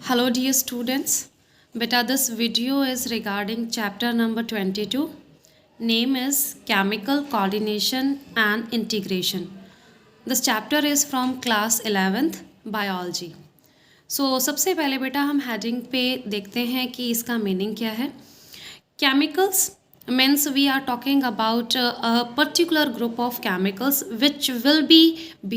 Hello dear students. Beta this video is regarding chapter number 22. Name is Chemical Coordination and Integration. This chapter is from class 11th Biology. So सबसे पहले बेटा हम heading पे देखते हैं कि इसका meaning क्या है. Chemicals means we are talking about a particular group of chemicals which will be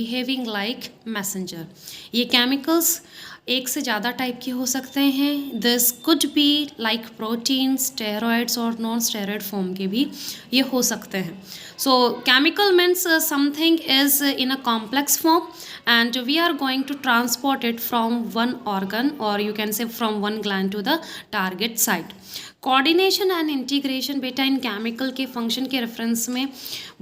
behaving like messenger. ये chemicals एक से ज़्यादा टाइप के हो सकते हैं. This could be like protein, steroids और नॉन स्टेरॉइड फॉर्म के भी ये हो सकते हैं. सो chemical means something is in a complex form and we are going to transport it from one organ or you can say from one gland to the target site. Coordination and integration बेटा इन chemical के function के reference में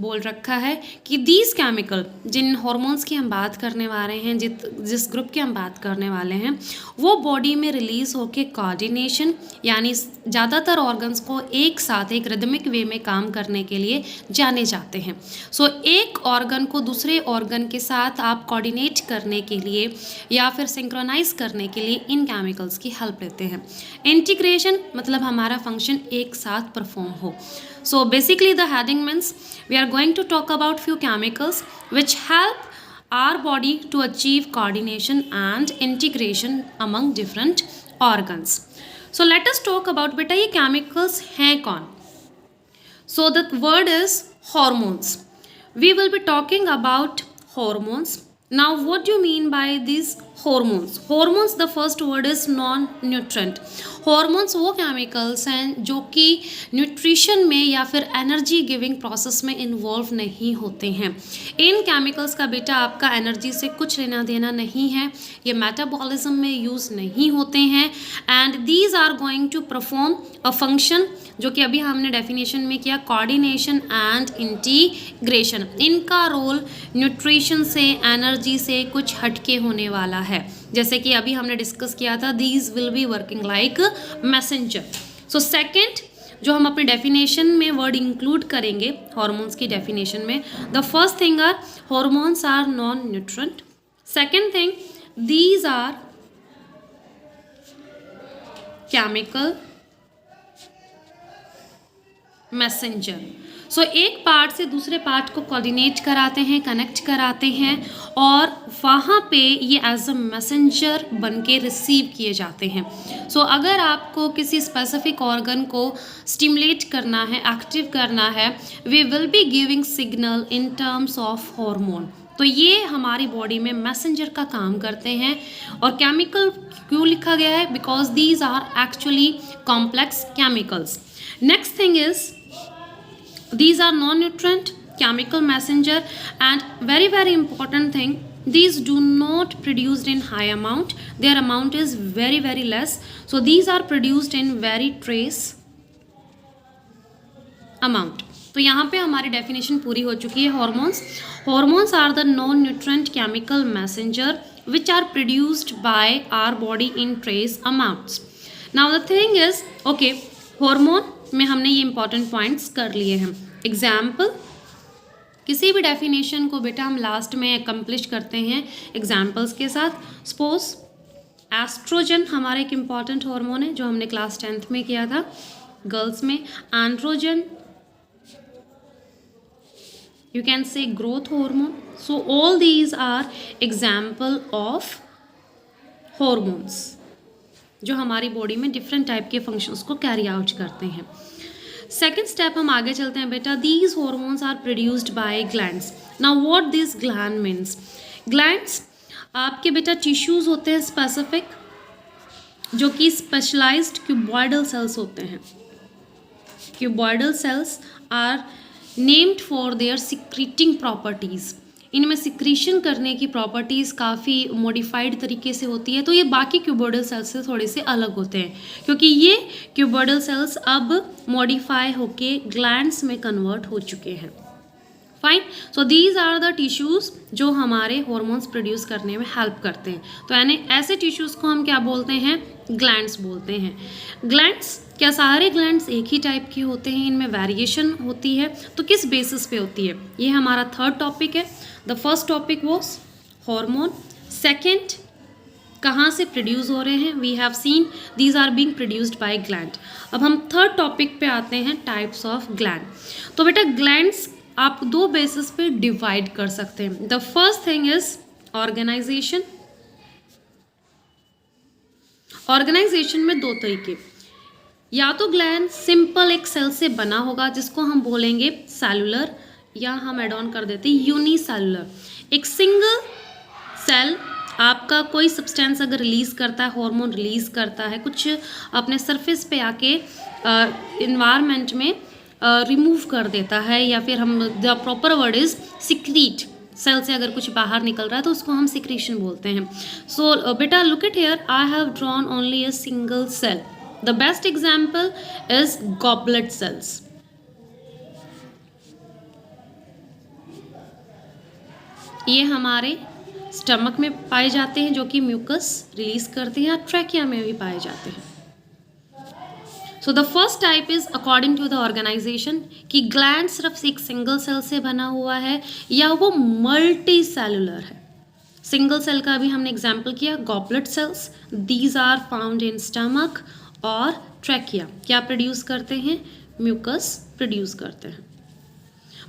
बोल रखा है कि these chemical Jin hormones की हम बात करने वाले हैं, जिस ग्रुप की हम बात करने वाले हैं, वो बॉडी में रिलीज होके कोऑर्डिनेशन यानी ज़्यादातर ऑर्गन्स को एक साथ एक रिदमिक वे में काम करने के लिए जाने जाते हैं. सो एक ऑर्गन को दूसरे ऑर्गन के साथ आप कोऑर्डिनेट करने के लिए या फिर सिंक्रोनाइज करने के लिए इन केमिकल्स की हेल्प लेते हैं. इंटीग्रेशन मतलब हमारा फंक्शन एक साथ परफॉर्म हो. So basically the heading means we are going to talk about few chemicals which help our body to achieve coordination and integration among different organs. So let us talk about बेटा ये chemicals हैं कौन. So the word is hormones. We will be talking about hormones. Now what do you mean by these hormones? Hormones, the first word is non-nutrient. Hormones वो chemicals हैं जो कि nutrition में या फिर एनर्जी गिविंग प्रोसेस में involve नहीं होते हैं. इन केमिकल्स का बेटा आपका एनर्जी से कुछ लेना देना नहीं है. ये मेटाबॉलिज्म में यूज़ नहीं होते हैं and these are going to perform a function जो कि अभी हमने डेफिनेशन में किया, कोऑर्डिनेशन एंड इंटीग्रेशन. इनका रोल न्यूट्रिशन से, एनर्जी से कुछ हटके होने वाला है. जैसे कि अभी हमने डिस्कस किया था, these will be working like messenger. So second जो हम अपने डेफिनेशन में वर्ड इंक्लूड करेंगे हॉर्मोन्स की डेफिनेशन में, the first thing are hormones are non nutrient. Second thing, these are chemical messenger. So एक पार्ट से दूसरे पार्ट को कोऑर्डिनेट कराते हैं, कनेक्ट कराते हैं और वहाँ पे ये एज अ मैसेंजर बन के रिसीव किए जाते हैं. सो अगर आपको किसी स्पेसिफिक ऑर्गन को स्टिमुलेट करना है, एक्टिव करना है, we will be giving signal in terms of hormone. तो ये हमारी बॉडी में मैसेंजर का काम करते हैं. और केमिकल क्यों लिखा गया है? Because these are actually complex chemicals. Next thing is these are non-nutrient chemical messenger and very important thing, these do not produced in high amount, their amount is very less. So these are produced in very trace amount. तो यहाँ पे हमारी definition पूरी हो चुकी है. hormones are the non-nutrient chemical messenger which are produced by our body in trace amounts. Now the thing is, okay, hormone में हमने ये इंपॉर्टेंट पॉइंट्स कर लिए हैं. एग्जाम्पल, किसी भी डेफिनेशन को बेटा हम लास्ट में अकम्प्लिश करते हैं एग्जाम्पल्स के साथ. सपोज एस्ट्रोजन हमारा एक इम्पॉर्टेंट हार्मोन है जो हमने क्लास 10th में किया था गर्ल्स में. Androgen, you can say growth hormone. So all these are example of hormones जो हमारी बॉडी में डिफरेंट टाइप के फंक्शंस को कैरी आउट करते हैं. सेकेंड स्टेप हम आगे चलते हैं बेटा. These hormones are produced by glands. Now what this gland means? Glands आपके बेटा टिश्यूज़ होते हैं स्पेसिफिक जो कि स्पेशलाइज्ड क्यूबॉइडल सेल्स होते हैं. Cuboidal cells are named for their secreting properties. इनमें सिक्रीशन करने की प्रॉपर्टीज़ काफ़ी मॉडिफाइड तरीके से होती है. तो ये बाकी क्यूबॉइडल सेल्स से थोड़े से अलग होते हैं क्योंकि ये क्यूबॉइडल सेल्स अब मॉडिफाई होके ग्लैंड्स में कन्वर्ट हो चुके हैं. Fine. So these are the tissues जो हमारे हॉर्मोन्स प्रोड्यूस करने में हेल्प करते हैं. तो यानी ऐसे टिश्यूज़ को हम क्या बोलते हैं? ग्लैंड्स बोलते हैं. ग्लैंड्स क्या सारे ग्लैंड्स एक ही टाइप के होते हैं? इनमें वेरिएशन होती है. तो किस बेसिस पे होती है? ये हमारा थर्ड टॉपिक है. The first topic was hormone. Second कहाँ से प्रोड्यूस हो रहे हैं? We have seen these are being produced by gland. अब हम थर्ड टॉपिक पे आते हैं, टाइप्स ऑफ ग्लैंड। तो बेटा ग्लैंड्स आप दो बेसिस पे डिवाइड कर सकते हैं। The first thing is organisation. Organisation में दो तरीके, या तो ग्लैंड सिंपल एक सेल से बना होगा जिसको हम बोलेंगे सेलुलर, या हम एड ऑन कर देते हैं यूनिसेलुलर। एक सिंगल सेल आपका कोई सब्सटेंस अगर रिलीज करता है, हार्मोन रिलीज करता है, कुछ अपने सरफेस पे आके इन्वायरमेंट में रिमूव कर देता है, या फिर हम the proper word is secrete. Cell से अगर कुछ बाहर निकल रहा है तो उसको हम सिक्रीशन बोलते हैं। सो बेटा look at here, I have drawn only a single cell. The best example is goblet cells. ये हमारे स्टमक में पाए जाते हैं जो कि म्यूकस रिलीज करते हैं, या ट्रैकिया में भी पाए जाते हैं। So the first type is according to the organisation कि ग्लैंड सिर्फ एक सिंगल सेल से बना हुआ है या वो मल्टी सेलुलर है। सिंगल सेल का भी हमने एग्जाम्पल किया, goblet cells, these are found in stomach और ट्रैकिया। क्या प्रोड्यूस करते हैं? म्यूकस प्रोड्यूस करते हैं।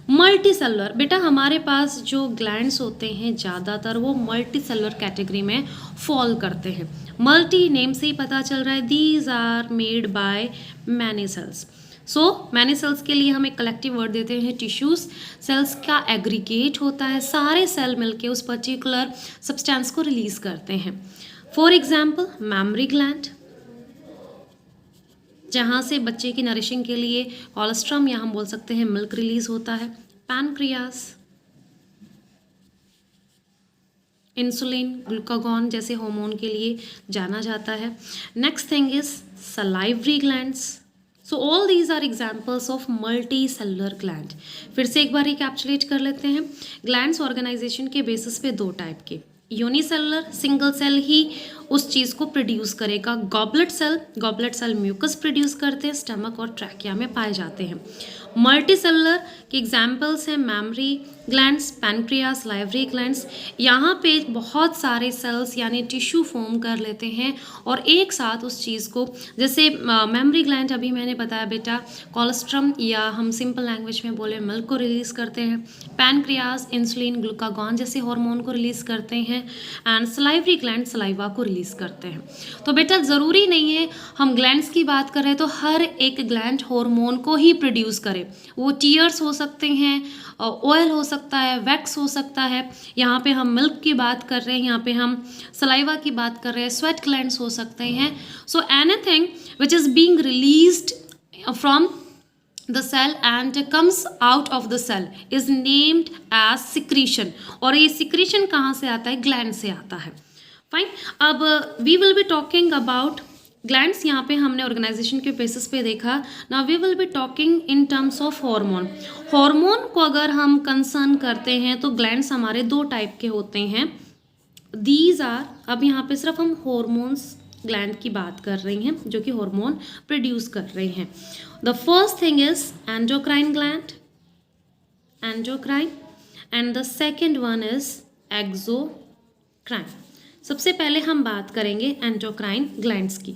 मल्टी सेलुलर, बेटा हमारे पास जो ग्लैंड्स होते हैं ज़्यादातर वो मल्टी सेलुलर कैटेगरी में फॉल करते हैं। मल्टी नेम से ही पता चल रहा है, these are made by many cells. So many cells के लिए हम एक कलेक्टिव वर्ड देते हैं टिश्यूज। सेल्स का एग्रीगेट होता है, सारे सेल मिलके उस पर्टिकुलर सब्सटेंस को रिलीज करते हैं। फॉर एग्जाम्पल मैमरी ग्लैंड, जहाँ से बच्चे की नरिशिंग के लिए कोलेस्ट्रम या हम बोल सकते हैं मिल्क रिलीज होता है। पैनक्रियास, इंसुलिन, ग्लूकागॉन जैसे हार्मोन के लिए जाना जाता है। Next thing is salivary glands. So all these are examples of multi cellular gland. फिर से एक बार रिकैप्चुलेट कर लेते हैं। ग्लैंड्स ऑर्गेनाइजेशन के बेसिस पे दो टाइप के, यूनिसेलुलर सिंगल सेल ही उस चीज़ को प्रोड्यूस करेगा। गॉबलेट सेल म्यूकस प्रोड्यूस करते हैं, स्टमक और ट्रैकिया में पाए जाते हैं। मल्टी सेलुलर के एग्जाम्पल्स हैं memory glands, pancreas, livery glands. यहाँ पे बहुत सारे सेल्स यानी टिश्यू फॉर्म कर लेते हैं और एक साथ उस चीज़ को, जैसे मैमरी ग्लैंड अभी मैंने बताया बेटा कोलेस्ट्रम या हम सिंपल लैंग्वेज में बोले मिल्क को रिलीज़ करते हैं। पैनक्रियास इंसुलिन ग्लूकागॉन जैसे हार्मोन को रिलीज़ करते हैं एंड सलाइवरी ग्लैंड सलाइवा को रिलीज़ करते हैं। तो बेटा ज़रूरी नहीं है हम ग्लैंड्स की बात करें तो हर एक ग्लैंड हार्मोन को ही प्रोड्यूस करे। वो टीयर्स हो सकते हैं, ऑयल हो सकता है, वैक्स हो सकता है। यहाँ पे हम मिल्क की बात कर रहे हैं, यहाँ पे हम सलाइवा की बात कर रहे हैं, स्वेट ग्लैंड्स हो सकते हैं। So anything which is being released from the cell and comes out of the cell is named as secretion। और ये secretion कहाँ से आता है? ग्लैंड से आता है। फाइन, अब we will be talking about glands. यहाँ पे हमने ऑर्गेनाइजेशन के बेसिस पे देखा। Now we will be talking in terms of hormone. Hormone को अगर हम कंसर्न करते हैं तो ग्लैंड्स हमारे दो टाइप के होते हैं। दीज आर, अब यहाँ पे सिर्फ हम हॉर्मोन्स ग्लैंड की बात कर रही हैं जो कि हार्मोन प्रोड्यूस कर रही हैं। The first thing is endocrine gland, endocrine, and the second one is exocrine. सबसे पहले हम बात करेंगे एंडोक्राइन ग्लैंड्स की।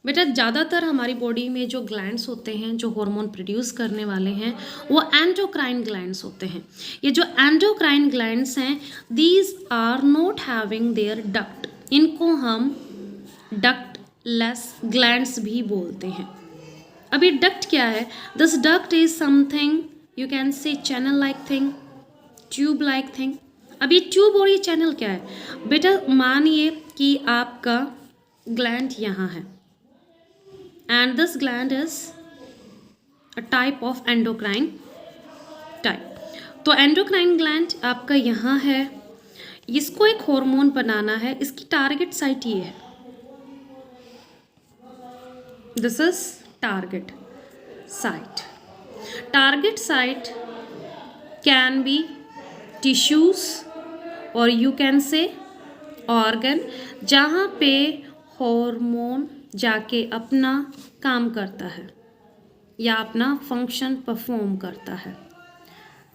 बेटा ज़्यादातर हमारी बॉडी में जो ग्लैंड्स होते हैं जो हार्मोन प्रोड्यूस करने वाले हैं वो एंडोक्राइन ग्लैंड्स होते हैं। ये जो एंडोक्राइन ग्लैंड्स हैं these are not having their duct, इनको हम डक्टलेस ग्लैंड्स भी बोलते हैं। अब ये डक्ट क्या है? This duct is something you can से channel like thing, tube like thing. अब ये ट्यूब और ये चैनल क्या है? बेटा मानिए कि आपका ग्लैंड यहाँ है and this gland is a type of endocrine type. तो एंडोक्राइन ग्लैंड आपका यहाँ है, इसको एक हार्मोन बनाना है, इसकी टारगेट साइट ये है, this is target site. Target site can be tissues और यू कैन से ऑर्गन, जहाँ पे हार्मोन जाके अपना काम करता है या अपना फंक्शन परफॉर्म करता है।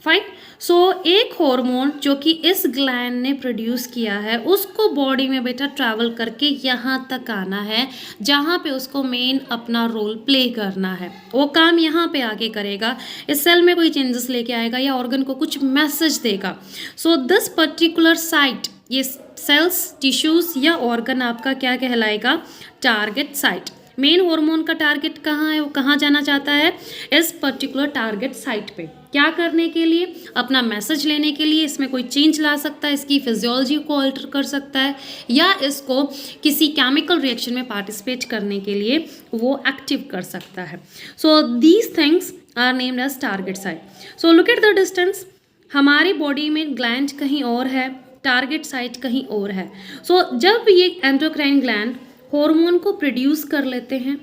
फाइन। सो एक हार्मोन जो कि इस ग्लैंड ने प्रोड्यूस किया है उसको बॉडी में बेटा ट्रैवल करके यहाँ तक आना है जहाँ पे उसको मेन अपना रोल प्ले करना है। वो काम यहाँ पे आके करेगा, इस सेल में कोई चेंजेस लेके आएगा या ऑर्गन को कुछ मैसेज देगा। सो दिस पर्टिकुलर साइट, ये सेल्स, टिश्यूज या ऑर्गन आपका क्या कहलाएगा? Target site. मेन हार्मोन का टारगेट कहाँ है? वो कहाँ जाना चाहता है? इस पर्टिकुलर टारगेट साइट पे। क्या करने के लिए? अपना मैसेज लेने के लिए। इसमें कोई चेंज ला सकता है, इसकी फिजियोलॉजी को अल्टर कर सकता है, या इसको किसी केमिकल रिएक्शन में पार्टिसिपेट करने के लिए वो एक्टिव कर सकता है। So these things are named as target site. So look at the distance. हमारी बॉडी में ग्लैंड कहीं और है, टारगेट साइट कहीं और है। सो जब ये एंडोक्राइन ग्लैंड हार्मोन को प्रोड्यूस कर लेते हैं,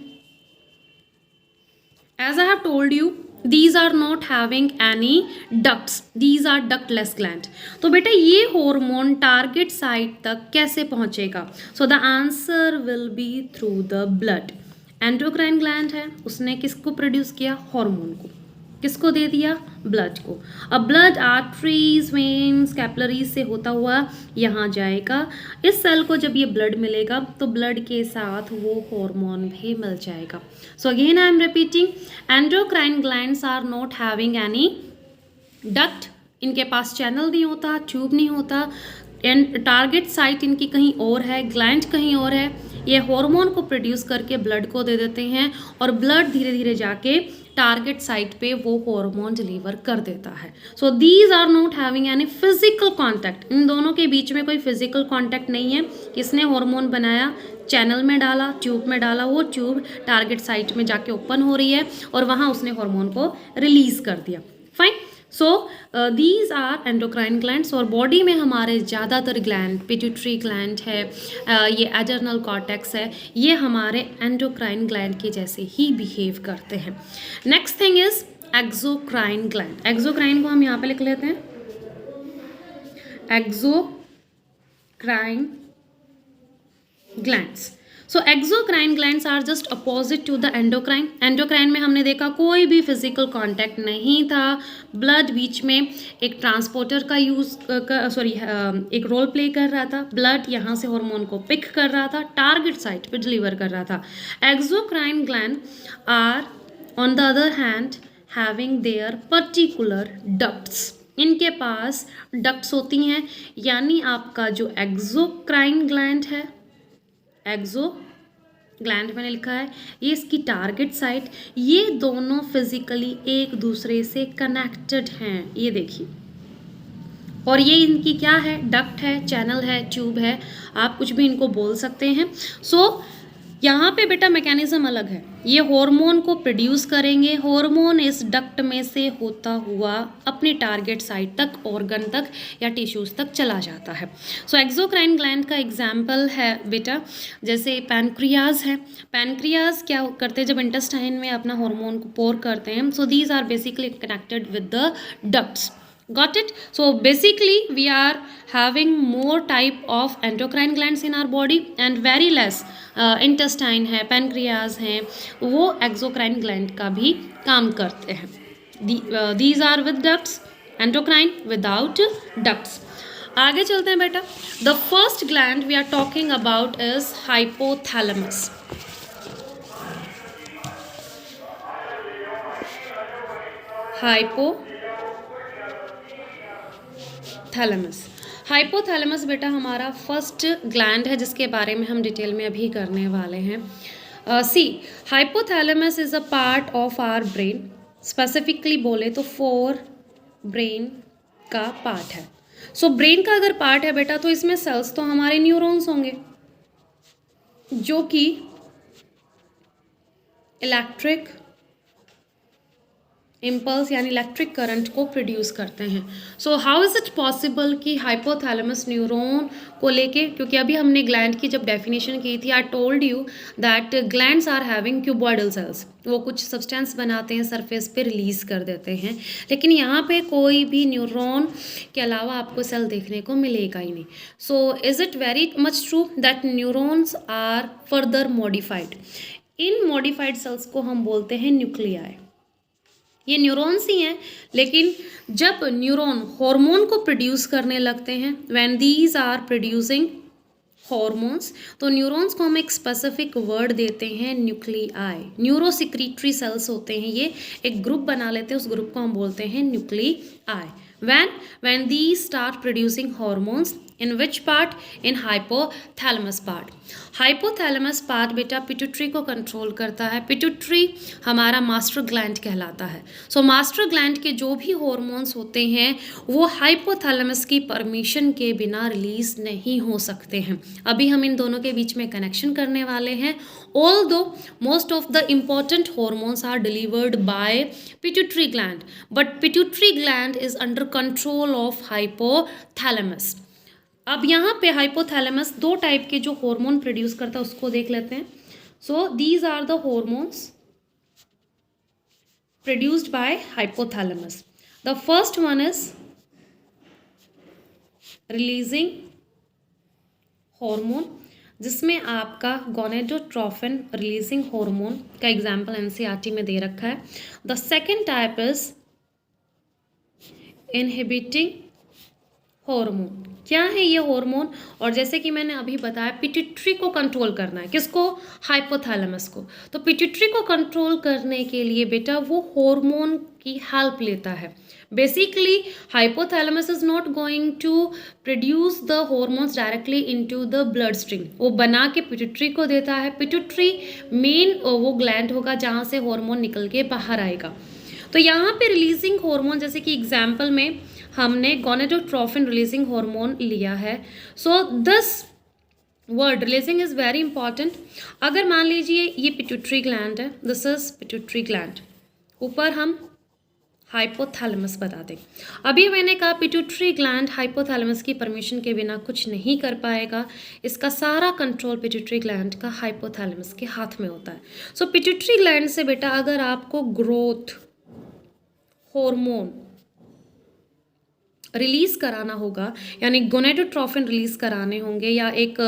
as I have told you, these are not having any ducts, these are ductless gland। तो बेटा ये हार्मोन टारगेट साइट तक कैसे पहुंचेगा? So the answer will be through the blood. Endocrine gland है, उसने किसको प्रोड्यूस किया? हार्मोन को। किसको दे दिया? ब्लड को। अब ब्लड आर्टरीज, वेन्स, कैपिलरीज से होता हुआ यहाँ जाएगा। इस सेल को जब ये ब्लड मिलेगा तो ब्लड के साथ वो हार्मोन भी मिल जाएगा। So again I am repeating, endocrine glands are not having any duct, इनके पास चैनल नहीं होता, ट्यूब नहीं होता, एंड टारगेट साइट इनकी कहीं और है, ग्लैंड कहीं और है। ये हार्मोन को प्रोड्यूस करके ब्लड को दे देते हैं और ब्लड धीरे धीरे जाके टारगेट साइट पे वो हार्मोन डिलीवर कर देता है। So these are not having any physical contact. इन दोनों के बीच में कोई फिजिकल कांटेक्ट नहीं है। किसने हार्मोन बनाया? चैनल में डाला, ट्यूब में डाला, वो ट्यूब टारगेट साइट में जाके ओपन हो रही है और वहाँ उसने हार्मोन को रिलीज कर दिया। Fine. So these are endocrine glands. और बॉडी में हमारे ज़्यादातर ग्लैंड, पिट्यूटरी ग्लैंड है, ये एडर्नल कॉर्टेक्स है, ये हमारे एंडोक्राइन ग्लैंड के जैसे ही बिहेव करते हैं। Next thing is exocrine gland. Exocrine को हम यहाँ पे लिख लेते हैं, exocrine glands. So exocrine glands are just opposite to the endocrine. Endocrine में हमने देखा कोई भी फिजिकल कांटेक्ट नहीं था, ब्लड बीच में एक ट्रांसपोर्टर का एक रोल प्ले कर रहा था, ब्लड यहाँ से हार्मोन को पिक कर रहा था, टारगेट साइट पे डिलीवर कर रहा था। Exocrine gland are on the other hand having their particular ducts. इनके पास डक्ट्स होती हैं, यानी आपका जो एक्सोक्राइन ग्लैंड है, एक्सो ग्लैंड मैंने लिखा है, ये इसकी टारगेट साइट, ये दोनों फिजिकली एक दूसरे से कनेक्टेड हैं, ये देखिए। और ये इनकी क्या है? डक्ट है, चैनल है, ट्यूब है, आप कुछ भी इनको बोल सकते हैं। सो यहाँ पे बेटा मैकेनिज्म अलग है। ये हार्मोन को प्रोड्यूस करेंगे, हार्मोन इस डक्ट में से होता हुआ अपने टारगेट साइट तक, ऑर्गन तक या टिश्यूज तक चला जाता है। सो एक्सोक्राइन ग्लैंड का एग्जाम्पल है बेटा, जैसे पैनक्रियाज है। पैनक्रियाज क्या करते हैं? जब इंटेस्टाइन में अपना हार्मोन को पोर करते हैं, so these are basically connected with the ducts. Got it? So basically we are having more type of endocrine glands in our body and very less intestine है, pancreas हैं, वो exocrine gland का भी काम करते हैं। These are with ducts, endocrine without ducts। आगे चलते हैं बेटा। The first gland we are talking about is hypothalamus। Hypothalamus बेटा हमारा फर्स्ट ग्लैंड है जिसके बारे में हम डिटेल में अभी करने वाले हैं। See, hypothalamus is a part of our brain. Specifically बोले तो फोर ब्रेन का पार्ट है। सो ब्रेन का अगर पार्ट है बेटा तो इसमें सेल्स तो हमारे न्यूरॉन्स होंगे जो कि इलेक्ट्रिक इम्पल्स यानी इलेक्ट्रिक करंट को प्रोड्यूस करते हैं। So how is it possible कि हाइपोथैलेमस न्यूरॉन को लेके, क्योंकि अभी हमने ग्लैंड की जब डेफिनेशन की थी, I told you that glands are having cuboidal cells. वो कुछ सब्सटेंस बनाते हैं, सरफेस पे रिलीज कर देते हैं, लेकिन यहाँ पे कोई भी न्यूरॉन के अलावा आपको सेल देखने को मिलेगा ही नहीं। So is it very much true that neurons are further modified. इन मॉडिफाइड सेल्स को हम बोलते हैं न्यूक्लियाई। ये न्यूरॉन्स ही हैं, लेकिन जब न्यूरॉन हार्मोन को प्रोड्यूस करने लगते हैं, when these are producing hormones, तो न्यूरॉन्स को हम एक स्पेसिफिक वर्ड देते हैं न्यूक्लियाई। न्यूरोसिक्रीटरी सेल्स होते हैं, ये एक ग्रुप बना लेते हैं, उस ग्रुप को हम बोलते हैं nuclei. when these start producing hormones, in which part? In hypothalamus part. hypothalamus part बेटा पिट्यूटरी को कंट्रोल करता है। पिट्यूटरी हमारा मास्टर ग्लैंड कहलाता है। सो मास्टर ग्लैंड के जो भी हॉर्मोन्स होते हैं वो हाइपोथैलेमस की परमिशन के बिना रिलीज नहीं हो सकते हैं। अभी हम इन दोनों के बीच में कनेक्शन करने वाले हैं। Although most of the important hormones are delivered by pituitary gland, but pituitary gland is under control of hypothalamus. अब यहाँ पे हाइपोथैलेमस दो टाइप के जो हार्मोन प्रोड्यूस करता है उसको देख लेते हैं। So these are the hormones produced by hypothalamus. The first one is releasing hormone, जिसमें आपका गोनेडोट्रोफिन रिलीजिंग हार्मोन का एग्जाम्पल एनसीईआरटी में दे रखा है। The second type is inhibiting hormone. क्या है ये हार्मोन? और जैसे कि मैंने अभी बताया पिट्यूटरी को कंट्रोल करना है, किसको? हाइपोथैलेमस को। तो पिट्यूटरी को कंट्रोल करने के लिए बेटा वो हार्मोन की हेल्प लेता है। Basically hypothalamus is not going to produce the hormones directly into the blood stream, वो बना के पिट्यूटरी को देता है। पिट्यूटरी मेन वो ग्लैंड होगा जहाँ से हार्मोन निकल के बाहर आएगा। तो यहाँ पे रिलीजिंग हार्मोन, जैसे कि एग्जाम्पल में हमने गोनेडोट्रोफिन रिलीजिंग हार्मोन लिया है। So this word releasing is very important. अगर मान लीजिए ये पिट्यूटरी ग्लैंड है, दिस इज पिट्यूटरी ग्लैंड, ऊपर हम हाइपोथैलेमस बता दें। अभी मैंने कहा पिट्यूटरी ग्लैंड हाइपोथैलेमस की परमिशन के बिना कुछ नहीं कर पाएगा, इसका सारा कंट्रोल पिट्यूटरी ग्लैंड का हाइपोथैलेमस के हाथ में होता है। सो पिट्यूटरी ग्लैंड से बेटा अगर आपको ग्रोथ हार्मोन रिलीज कराना होगा, यानी गोनेडोट्रोफिन रिलीज कराने होंगे या एक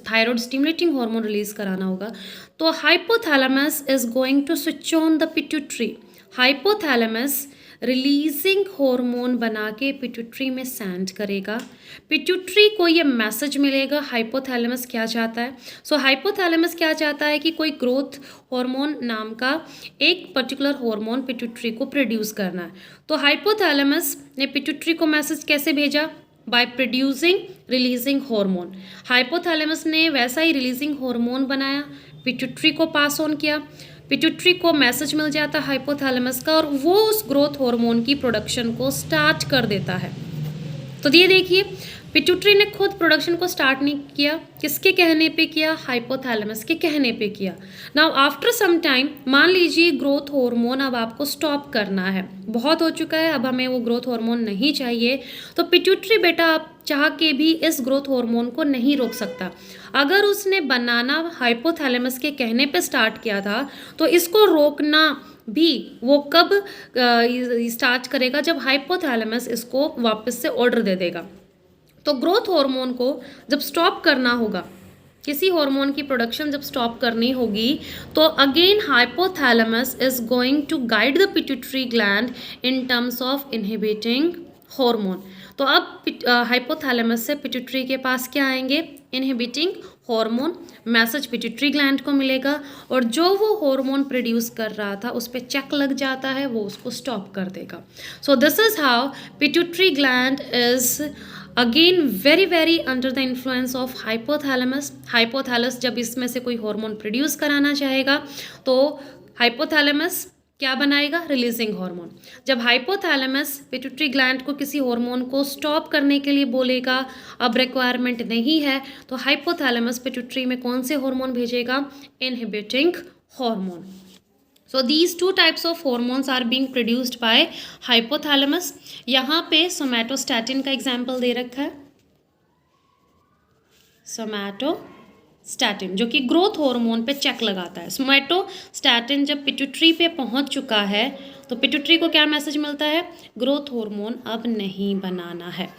थायराइड स्टिमुलेटिंग हार्मोन रिलीज कराना होगा, तो hypothalamus is going to switch on the pituitary. Hypothalamus releasing hormone बना के पिट्यूटरी में सेंड करेगा। पिट्यूटरी को ये मैसेज मिलेगा हाइपोथैलेमस क्या चाहता है। सो हाइपोथैलेमस क्या चाहता है कि कोई ग्रोथ हार्मोन नाम का एक पर्टिकुलर हार्मोन पिट्यूटरी को प्रोड्यूस करना है। तो हाइपोथैलेमस ने पिट्यूटरी को मैसेज कैसे भेजा? By producing releasing hormone. Hypothalamus ने वैसा ही रिलीजिंग हार्मोन बनाया, पिट्यूटरी को पास ऑन किया, पिट्यूटरी को मैसेज मिल जाता हाइपोथैलेमस का और वो उस ग्रोथ हार्मोन की प्रोडक्शन को स्टार्ट कर देता है। तो ये देखिए पिट्यूटरी ने खुद प्रोडक्शन को स्टार्ट नहीं किया, किसके कहने पे किया? हाइपोथैलेमस के कहने पे किया। नाउ आफ्टर सम टाइम मान लीजिए ग्रोथ हार्मोन अब आपको स्टॉप करना है, बहुत हो चुका है, अब हमें वो ग्रोथ हार्मोन नहीं चाहिए, तो पिट्यूटरी बेटा आप चाह के भी इस ग्रोथ हार्मोन को नहीं रोक सकता। अगर उसने बनाना हाइपोथैलेमस के कहने पे स्टार्ट किया था तो इसको रोकना भी वो कब स्टार्ट करेगा? जब हाइपोथैलेमस इसको वापस से ऑर्डर दे देगा। तो ग्रोथ हार्मोन को जब स्टॉप करना होगा, किसी हार्मोन की प्रोडक्शन जब स्टॉप करनी होगी, तो again hypothalamus is going to guide the pituitary gland in terms of inhibiting hormone. तो अब हाइपोथैलेमस से पिट्यूटरी के पास क्या आएंगे? Inhibiting hormone message pituitary gland को मिलेगा और जो वो हार्मोन प्रोड्यूस कर रहा था उस पर चेक लग जाता है, वो उसको स्टॉप कर देगा। So this is how pituitary gland is again very under the influence of hypothalamus. Hypothalamus जब इसमें से कोई हार्मोन प्रोड्यूस कराना चाहेगा तो हाइपोथैलेमस क्या बनाएगा? Releasing hormone. जब हाइपोथैलेमस पिट्यूटरी ग्लैंड को किसी हार्मोन को स्टॉप करने के लिए बोलेगा, अब रिक्वायरमेंट नहीं है, तो हाइपोथैलेमस पिट्यूटरी में कौन से हार्मोन भेजेगा? Inhibiting hormone. So these two types of hormones are being produced by hypothalamus. यहाँ पे सोमैटोस्टैटिन का एग्जाम्पल दे रखा है, सोमैटोस्टैटिन जो कि ग्रोथ हार्मोन पे चेक लगाता है। सोमैटोस्टैटिन जब पिट्यूटरी पे पहुँच चुका है तो पिट्यूटरी को क्या मैसेज मिलता है? ग्रोथ हार्मोन अब नहीं बनाना है।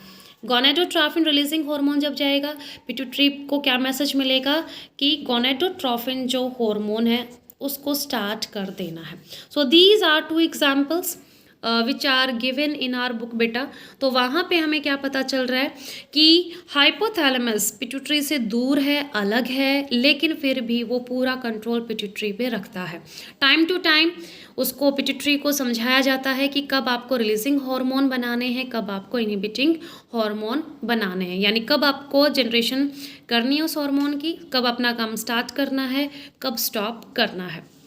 गोनेडोट्रोफिन रिलीजिंग हार्मोन जब जाएगा पिट्यूटरी को क्या मैसेज मिलेगा कि गोनेडोट्रोफिन जो हार्मोन है उसको स्टार्ट कर देना है। So these are two examples which are given in our book बेटा। तो वहाँ पे हमें क्या पता चल रहा है कि हाइपोथैलेमस पिट्यूटरी से दूर है, अलग है, लेकिन फिर भी वो पूरा कंट्रोल पिट्यूटरी पे रखता है। टाइम टू टाइम उसको पिट्यूटरी को समझाया जाता है कि कब आपको रिलीजिंग हार्मोन बनाने हैं, कब आपको इनहिबिटिंग हार्मोन बनाने हैं, यानी कब आपको जनरेशन करनी है उस हार्मोन की, कब अपना काम स्टार्ट करना है, कब स्टॉप करना है।